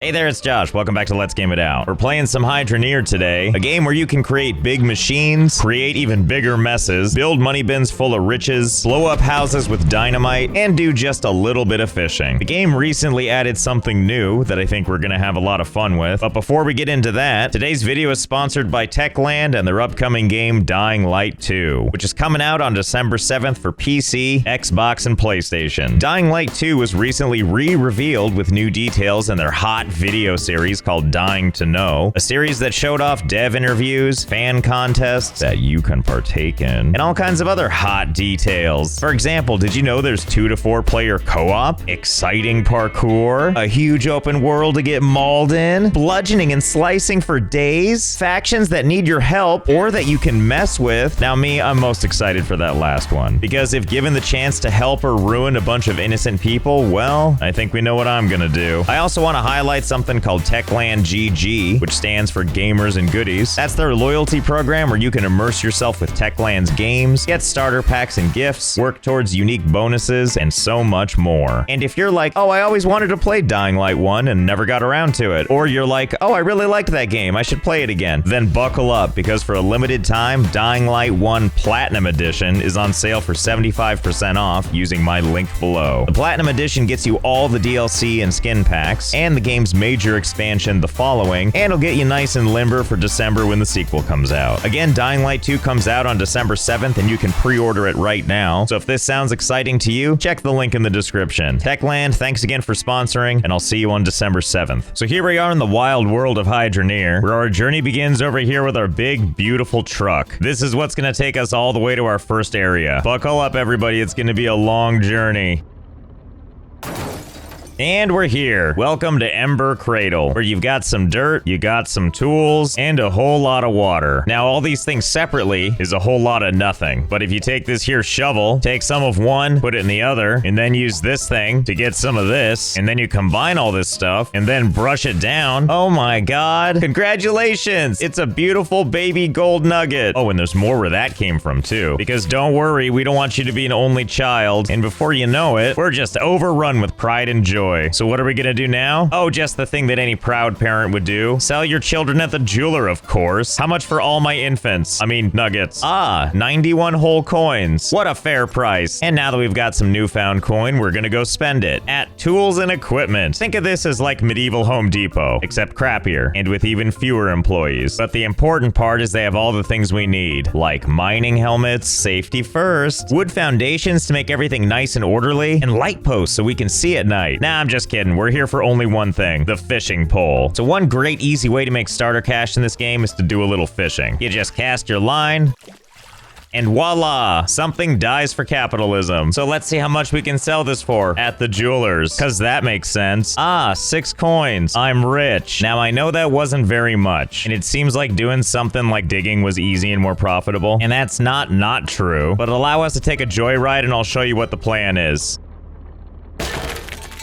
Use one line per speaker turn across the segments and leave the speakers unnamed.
Hey there, it's Josh. Welcome back to Let's Game It Out. We're playing some Hydroneer today, a game where you can create big machines, create even bigger messes, build money bins full of riches, blow up houses with dynamite, and do just a little bit of fishing. The game recently added something new that I think we're gonna have a lot of fun with, but before we get into that, today's video is sponsored by Techland and their upcoming game Dying Light 2, which is coming out on December 7th for PC, Xbox, and PlayStation. Dying Light 2 was recently re-revealed with new details in their hot video series called Dying to Know, a series that showed off dev interviews, fan contests that you can partake in, and all kinds of other hot details. For example, did you know there's 2 to 4 player co-op, exciting parkour, a huge open world to get mauled in, bludgeoning and slicing for days, factions that need your help or that you can mess with? Now me, I'm most excited for that last one, because if given the chance to help or ruin a bunch of innocent people, well, I think we know what I'm gonna do. I also want to highlight something called Techland GG, which stands for Gamers and Goodies. That's their loyalty program where you can immerse yourself with Techland's games, get starter packs and gifts, work towards unique bonuses, and so much more. And if you're like, oh, I always wanted to play Dying Light 1 and never got around to it, or you're like, oh, I really liked that game, I should play it again, then buckle up, because for a limited time, Dying Light 1 Platinum Edition is on sale for 75% off using my link below. The Platinum Edition gets you all the DLC and skin packs, and the game's major expansion, The Following, and it'll get you nice and limber for December when the sequel comes out. Again, Dying Light 2 comes out on December 7th, and you can pre-order it right now. So if this sounds exciting to you, check the link in the description. Techland, thanks again for sponsoring, and I'll see you on December 7th. So here we are in the wild world of Hydroneer, where our journey begins over here with our big, beautiful truck. This is what's gonna take us all the way to our first area. Buckle up, everybody, it's gonna be a long journey. And we're here. Welcome to Ember Cradle, where you've got some dirt, you got some tools, and a whole lot of water. Now, all these things separately is a whole lot of nothing. But if you take this here shovel, take some of one, put it in the other, and then use this thing to get some of this, and then you combine all this stuff, and then brush it down. Oh my god. Congratulations! It's a beautiful baby gold nugget. Oh, and there's more where that came from, too. Because don't worry, we don't want you to be an only child. And before you know it, we're just overrun with pride and joy. So what are we gonna do now? Oh, just the thing that any proud parent would do. Sell your children at the jeweler, of course. How much for all my infants? I mean, nuggets. Ah, 91 whole coins. What a fair price. And now that we've got some newfound coin, we're gonna go spend it at tools and equipment. Think of this as like medieval Home Depot, except crappier and with even fewer employees. But the important part is they have all the things we need, like mining helmets, safety first, wood foundations to make everything nice and orderly, and light posts so we can see at night. Nah, I'm just kidding. We're here for only one thing, the fishing pole. So one great easy way to make starter cash in this game is to do a little fishing. You just cast your line, and voila, something dies for capitalism. So let's see how much we can sell this for at the jewelers, cause that makes sense. Ah, 6 coins. I'm rich. Now I know that wasn't very much, and it seems like doing something like digging was easy and more profitable, and that's not true, but allow us to take a joyride and I'll show you what the plan is.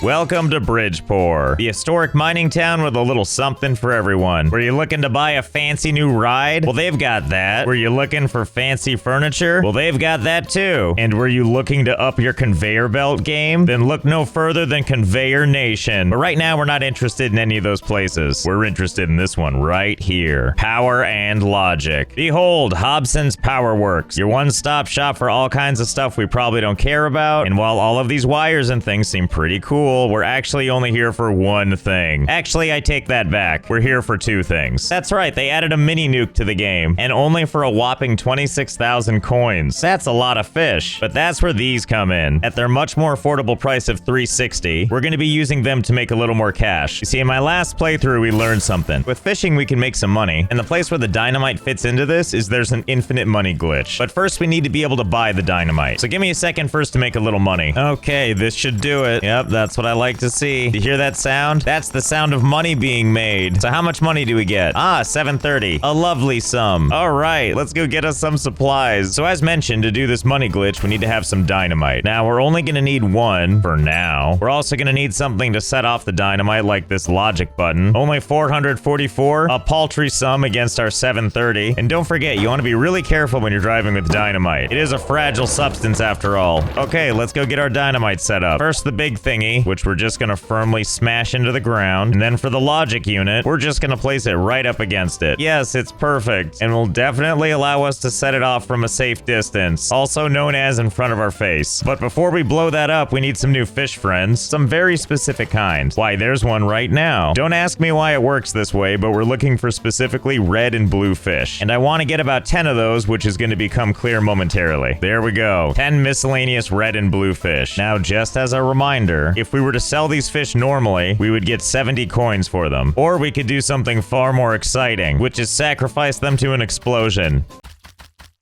Welcome to Bridgeport, the historic mining town with a little something for everyone. Were you looking to buy a fancy new ride? Well, they've got that. Were you looking for fancy furniture? Well, they've got that too. And were you looking to up your conveyor belt game? Then look no further than Conveyor Nation. But right now, we're not interested in any of those places. We're interested in this one right here. Power and logic. Behold, Hobson's Power Works, your one-stop shop for all kinds of stuff we probably don't care about. And while all of these wires and things seem pretty cool, we're actually only here for one thing. Actually, I take that back. We're here for 2 things. That's right, they added a mini nuke to the game, and only for a whopping 26,000 coins. That's a lot of fish. But that's where these come in. At their much more affordable price of $360, we're gonna be using them to make a little more cash. You see, in my last playthrough, we learned something. With fishing, we can make some money, and the place where the dynamite fits into this is there's an infinite money glitch. But first, we need to be able to buy the dynamite. So give me a second first to make a little money. Okay, this should do it. Yep, that's what I like to see. You hear that sound? That's the sound of money being made. So how much money do we get? Ah, 730. A lovely sum. All right, let's go get us some supplies. So as mentioned, to do this money glitch, we need to have some dynamite. Now, we're only gonna need one for now. We're also gonna need something to set off the dynamite, like this logic button. Only 444, a paltry sum against our 730. And don't forget, you wanna be really careful when you're driving with dynamite. It is a fragile substance after all. Okay, let's go get our dynamite set up. First, the big thingy. which we're just gonna firmly smash into the ground. And then for the logic unit, we're just gonna place it right up against it. Yes, it's perfect, and will definitely allow us to set it off from a safe distance, also known as in front of our face. But before we blow that up, we need some new fish friends, some very specific kinds. Why, there's one right now. Don't ask me why it works this way, but we're looking for specifically red and blue fish. And I want to get about 10 of those, which is going to become clear momentarily. There we go. 10 miscellaneous red and blue fish. Now, just as a reminder, if we were to sell these fish normally, we would get 70 coins for them. Or we could do something far more exciting, which is sacrifice them to an explosion.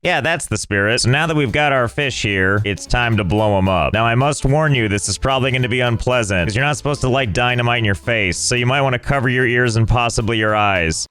Yeah, that's the spirit. So now that we've got our fish here, it's time to blow them up. Now, I must warn you, this is probably going to be unpleasant, because you're not supposed to light dynamite in your face, so you might want to cover your ears and possibly your eyes.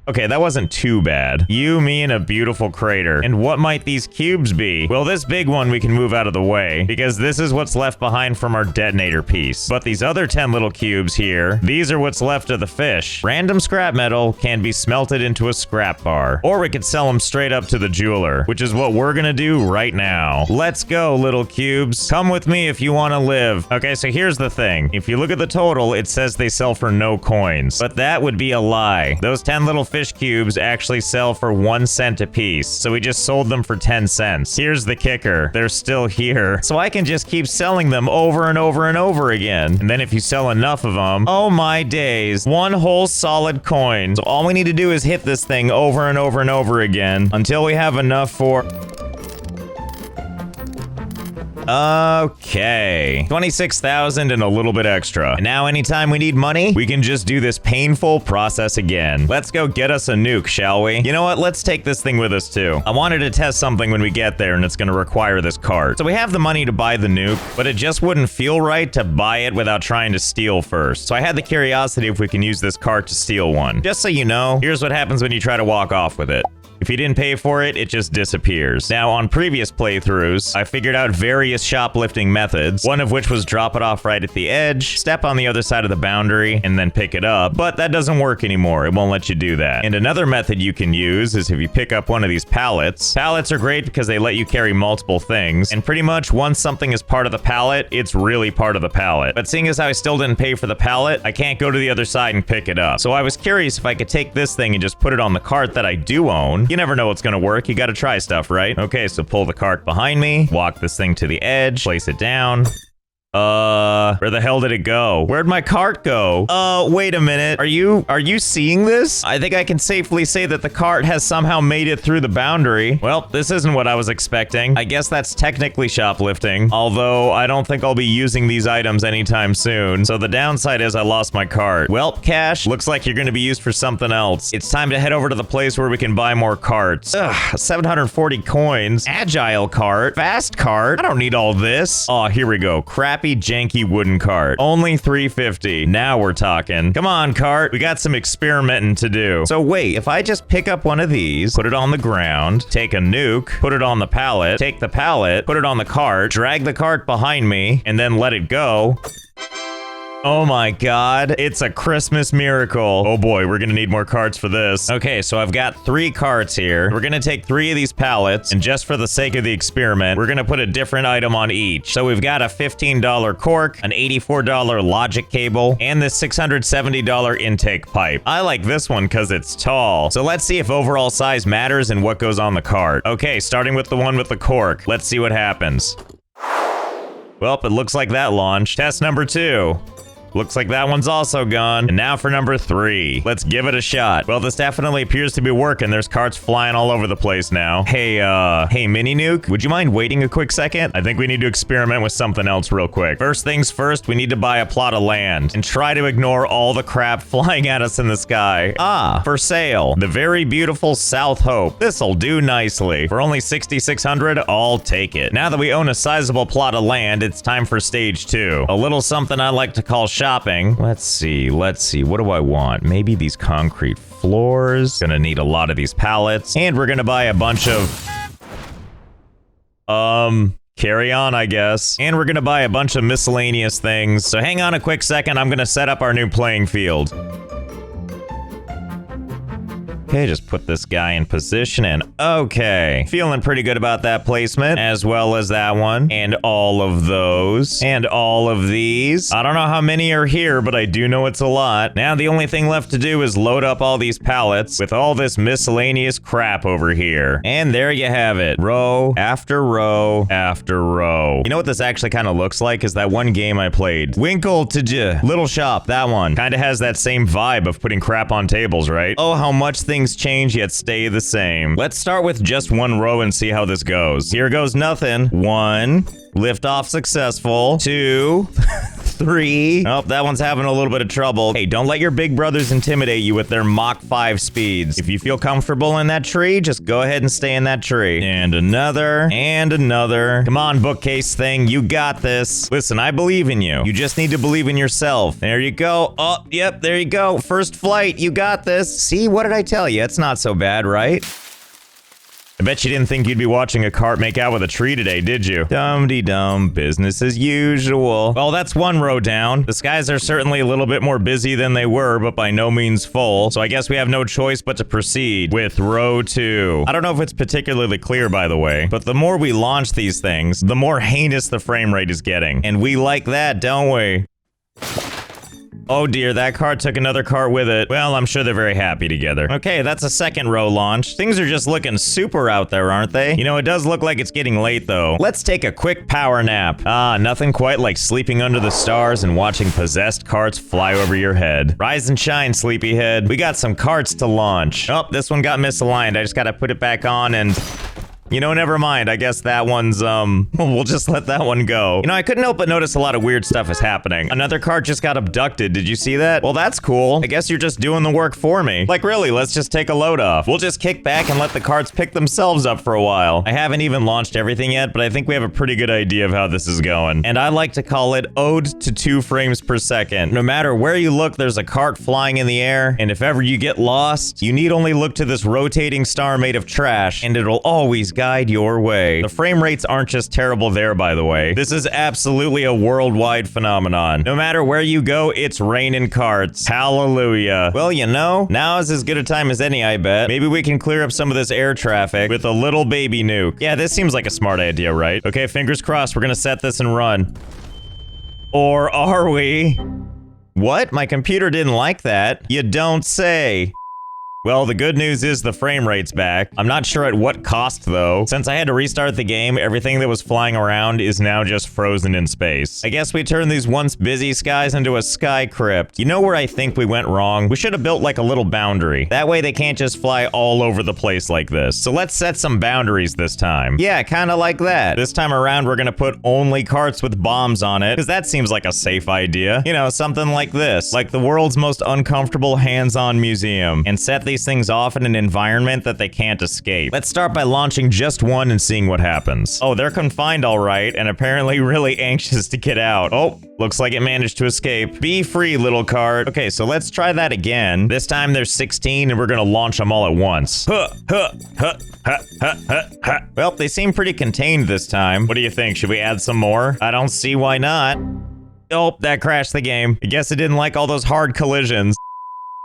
Okay, that wasn't too bad. You, me, and a beautiful crater. And what might these cubes be? Well, this big one we can move out of the way, because this is what's left behind from our detonator piece. But these other 10 little cubes here, these are what's left of the fish. Random scrap metal can be smelted into a scrap bar. Or we could sell them straight up to the jeweler, which is what we're gonna do right now. Let's go, little cubes. Come with me if you want to live. Okay, so here's the thing. If you look at the total, it says they sell for no coins. But that would be a lie. Those 10 little fish cubes actually sell for 1 cent a piece, so we just sold them for 10 cents. Here's the kicker. They're still here, so I can just keep selling them over and over and over again. And then if you sell enough of them, oh my days, 1 whole solid coin. So all we need to do is hit this thing over and over and over again until we have enough for... Okay, 26,000 and a little bit extra. And now anytime we need money, we can just do this painful process again. Let's go get us a nuke, shall we? You know what? Let's take this thing with us too. I wanted to test something when we get there, and it's going to require this cart. So we have the money to buy the nuke, but it just wouldn't feel right to buy it without trying to steal first. So I had the curiosity if we can use this cart to steal one. Just so you know, here's what happens when you try to walk off with it. If you didn't pay for it, it just disappears. Now, on previous playthroughs, I figured out various shoplifting methods, one of which was drop it off right at the edge, step on the other side of the boundary, and then pick it up, but that doesn't work anymore. It won't let you do that. And another method you can use is if you pick up one of these pallets. Pallets are great because they let you carry multiple things, and pretty much once something is part of the pallet, it's really part of the pallet. But seeing as how I still didn't pay for the pallet, I can't go to the other side and pick it up. So I was curious if I could take this thing and just put it on the cart that I do own. You never know what's gonna work. You gotta try stuff, right? Okay, so pull the cart behind me, walk this thing to the edge, place it down. Where the hell did it go? Where'd my cart go? Wait a minute. Are you seeing this? I think I can safely say that the cart has somehow made it through the boundary. Well, this isn't what I was expecting. I guess that's technically shoplifting, although I don't think I'll be using these items anytime soon. So the downside is I lost my cart. Well, cash, looks like you're gonna be used for something else. It's time to head over to the place where we can buy more carts. Ugh, 740 coins. Agile cart. Fast cart. I don't need all this. Oh, here we go. Crappy janky wooden cart. Only 350. Now we're talking. Come on, cart. We got some experimenting to do. So wait, if I just pick up one of these, put it on the ground, take a nuke, put it on the pallet, take the pallet, put it on the cart, drag the cart behind me, and then let it go. Oh my god, it's a Christmas miracle. Oh boy, we're gonna need more carts for this. Okay, so I've got 3 carts here. We're gonna take 3 of these pallets, and just for the sake of the experiment, we're gonna put a different item on each. So we've got a $15 cork, an $84 logic cable, and this $670 intake pipe. I like this one because it's tall. So let's see if overall size matters and what goes on the cart. Okay, starting with the one with the cork. Let's see what happens. Well, it looks like that launched. Test number 2. Looks like that one's also gone. And now for number 3. Let's give it a shot. Well, this definitely appears to be working. There's carts flying all over the place now. Hey, Mini Nuke, would you mind waiting a quick second? I think we need to experiment with something else real quick. First things first, we need to buy a plot of land and try to ignore all the crap flying at us in the sky. Ah, for sale. The very beautiful South Hope. This'll do nicely. For only 6,600, I'll take it. Now that we own a sizable plot of land, it's time for stage 2. A little something I like to call shopping. Let's see. What do I want? Maybe these concrete floors. Gonna need a lot of these pallets. And we're gonna buy a bunch of... carry on, I guess. And we're gonna buy a bunch of miscellaneous things. So hang on a quick second. I'm gonna set up our new playing field. Okay, just put this guy in position and okay. Feeling pretty good about that placement, as well as that one, and all of those, and all of these. I don't know how many are here, but I do know it's a lot. Now the only thing left to do is load up all these pallets with all this miscellaneous crap over here. And there you have it. Row after row after row. You know what this actually kind of looks like is that one game I played. Winkle to Little Shop, that one. Kind of has that same vibe of putting crap on tables, right? Oh, how much things change yet stay the same. Let's start with just one row and see how this goes. Here goes nothing. 1. Liftoff successful. 2. 3. Oh, that one's having a little bit of trouble. Hey, don't let your big brothers intimidate you with their Mach 5 speeds. If you feel comfortable in that tree, just go ahead and stay in that tree. And another. And another. Come on, bookcase thing. You got this. Listen, I believe in you. You just need to believe in yourself. There you go. Oh, yep, there you go. First flight. You got this. See, what did I tell you? It's not so bad, right? I bet you didn't think you'd be watching a cart make out with a tree today, did you? Dum-de-dum, business as usual. Well, that's one row down. The skies are certainly a little bit more busy than they were, but by no means full. So I guess we have no choice but to proceed with row 2. I don't know if it's particularly clear, by the way, but the more we launch these things, the more heinous the frame rate is getting. And we like that, don't we? Oh dear, that cart took another cart with it. Well, I'm sure they're very happy together. Okay, that's a second row launch. Things are just looking super out there, aren't they? You know, it does look like it's getting late, though. Let's take a quick power nap. Ah, nothing quite like sleeping under the stars and watching possessed carts fly over your head. Rise and shine, sleepyhead. We got some carts to launch. Oh, this one got misaligned. I just gotta put it back on and... You know, never mind. I guess that one's, we'll just let that one go. You know, I couldn't help but notice a lot of weird stuff is happening. Another cart just got abducted. Did you see that? Well, that's cool. I guess you're just doing the work for me. Like, really, let's just take a load off. We'll just kick back and let the carts pick themselves up for a while. I haven't even launched everything yet, but I think we have a pretty good idea of how this is going. And I like to call it ode to 2 frames per second. No matter where you look, there's a cart flying in the air. And if ever you get lost, you need only look to this rotating star made of trash, and it'll always guide your way. The frame rates aren't just terrible there, by the way. This is absolutely a worldwide phenomenon. No matter where you go, it's raining carts. Hallelujah. Well, you know, now is as good a time as any, I bet. Maybe we can clear up some of this air traffic with a little baby nuke. Yeah, this seems like a smart idea, right? Okay, fingers crossed. We're gonna set this and run. Or are we? What? My computer didn't like that. You don't say. Well, the good news is the frame rate's back. I'm not sure at what cost, though. Since I had to restart the game, everything that was flying around is now just frozen in space. I guess we turned these once busy skies into a sky crypt. You know where I think we went wrong? We should have built like a little boundary. That way they can't just fly all over the place like this. So let's set some boundaries this time. Yeah, kind of like that. This time around, we're gonna put only carts with bombs on it, because that seems like a safe idea. You know, something like this. Like the world's most uncomfortable hands-on museum. And set these things off in an environment that they can't escape. Let's start by launching just one and seeing what happens. Oh, they're confined all right, and apparently really anxious to get out. Oh, looks like it managed to escape. Be free, little cart. Okay, so let's try that again. This time there's 16, and we're gonna launch them all at once. Huh, huh, huh, huh, huh, huh, huh. Well, they seem pretty contained this time. What do you think? Should we add some more? I don't see why not. Oh, that crashed the game. I guess it didn't like all those hard collisions.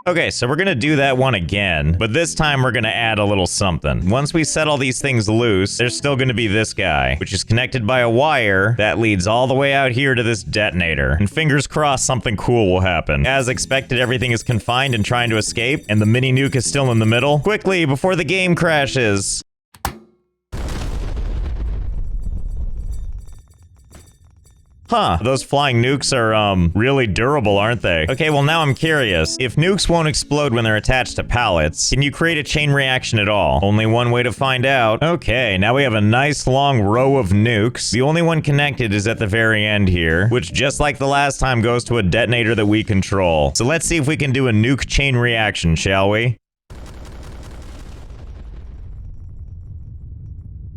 Okay, so we're gonna do that one again, but this time we're gonna add a little something. Once we set all these things loose, there's still gonna be this guy, which is connected by a wire that leads all the way out here to this detonator. And fingers crossed something cool will happen. As expected, everything is confined and trying to escape, and the mini nuke is still in the middle. Quickly, before the game crashes. Huh, those flying nukes are, really durable, aren't they? Okay, well now I'm curious. If nukes won't explode when they're attached to pallets, can you create a chain reaction at all? Only one way to find out. Okay, now we have a nice long row of nukes. The only one connected is at the very end here, which just like the last time goes to a detonator that we control. So let's see if we can do a nuke chain reaction, shall we?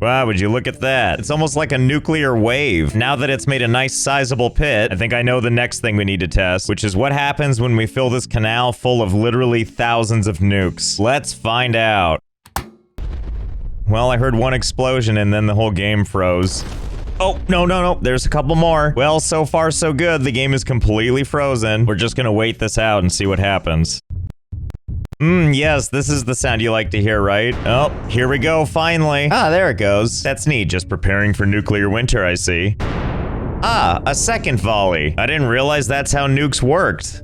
Wow, would you look at that? It's almost like a nuclear wave. Now that it's made a nice sizable pit, I think I know the next thing we need to test, which is what happens when we fill this canal full of literally thousands of nukes. Let's find out. Well, I heard one explosion and then the whole game froze. Oh, no. There's a couple more. Well, so far so good. The game is completely frozen. We're just gonna wait this out and see what happens. Yes, this is the sound you like to hear, right? Oh, here we go, finally. Ah, there it goes. That's neat, just preparing for nuclear winter, I see. Ah, a second volley. I didn't realize that's how nukes worked.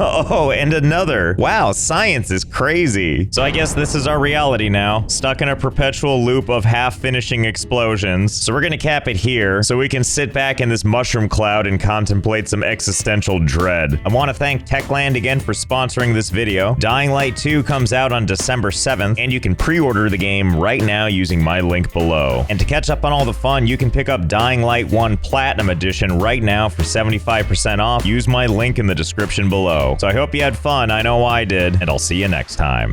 Oh, and another. Wow, science is crazy. So I guess this is our reality now. Stuck in a perpetual loop of half-finishing explosions. So we're gonna cap it here so we can sit back in this mushroom cloud and contemplate some existential dread. I want to thank Techland again for sponsoring this video. Dying Light 2 comes out on December 7th, and you can pre-order the game right now using my link below. And to catch up on all the fun, you can pick up Dying Light 1 Platinum Edition right now for 75% off. Use my link in the description below. So I hope you had fun, I know I did, and I'll see you next time.